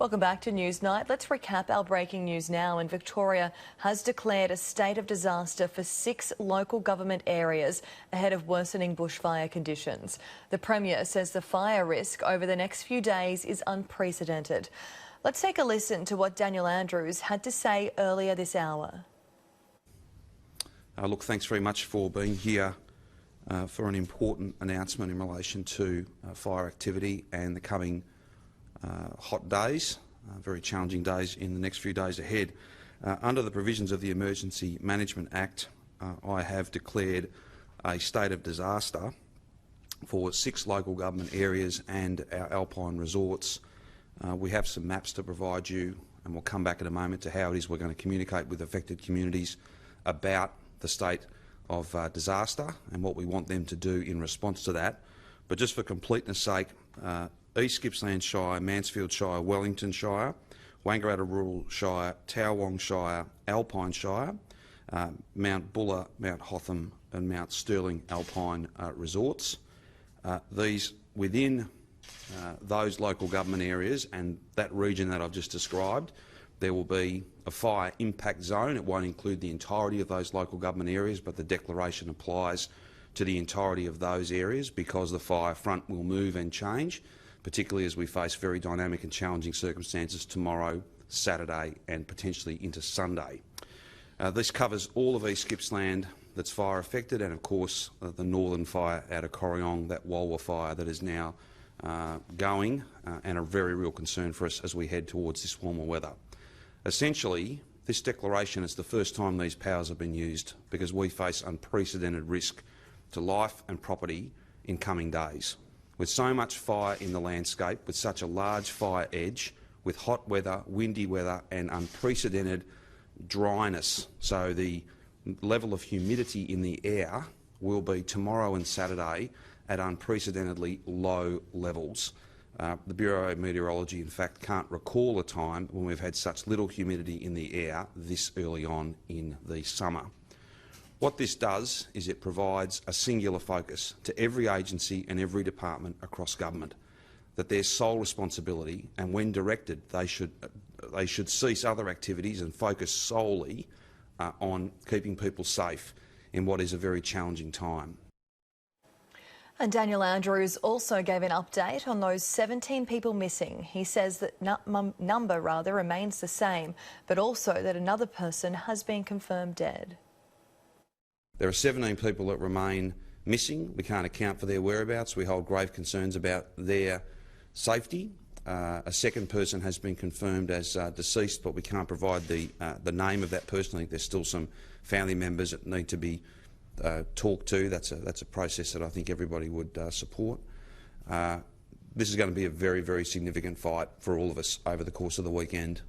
Welcome back to Newsnight. Let's recap our breaking news now. And Victoria has declared a state of disaster for 6 local government areas ahead of worsening bushfire conditions. The Premier says the fire risk over the next few days is unprecedented. Let's take a listen to what Daniel Andrews had to say earlier this hour. Look, thanks very much for being here for an important announcement in relation to fire activity and the coming hot days, very challenging days in the next few days ahead. Under the provisions of the Emergency Management Act, I have declared a state of disaster for 6 local government areas and our alpine resorts. We have some maps to provide you, and we'll come back in a moment to how it is we're going to communicate with affected communities about the state of disaster and what we want them to do in response to that. But just for completeness sake, East Gippsland Shire, Mansfield Shire, Wellington Shire, Wangaratta Rural Shire, Towong Shire, Alpine Shire, Mount Buller, Mount Hotham and Mount Sterling Alpine resorts. These within those local government areas and that region that I've just described, there will be a fire impact zone. It won't include the entirety of those local government areas, but the declaration applies to the entirety of those areas because the fire front will move and change, particularly as we face very dynamic and challenging circumstances tomorrow, Saturday and potentially into Sunday. This covers all of East Gippsland that's fire affected and of course the northern fire out of Corryong, that Walwa fire that is now going and a very real concern for us as we head towards this warmer weather. Essentially, this declaration is the first time these powers have been used because we face unprecedented risk to life and property in coming days. With so much fire in the landscape, with such a large fire edge, with hot weather, windy weather and unprecedented dryness, so the level of humidity in the air will be tomorrow and Saturday at unprecedentedly low levels. The Bureau of Meteorology, in fact, can't recall a time when we've had such little humidity in the air this early on in the summer. What this does is it provides a singular focus to every agency and every department across government, that their sole responsibility, and when directed, they should cease other activities and focus solely on keeping people safe in what is a very challenging time. And Daniel Andrews also gave an update on those 17 people missing. He says that number remains the same, but also that another person has been confirmed dead. There are 17 people that remain missing. We can't account for their whereabouts. We hold grave concerns about their safety. A second person has been confirmed as deceased, but we can't provide the name of that person. I think there's still some family members that need to be talked to. That's a process that I think everybody would support. This is going to be a very, very significant fight for all of us over the course of the weekend.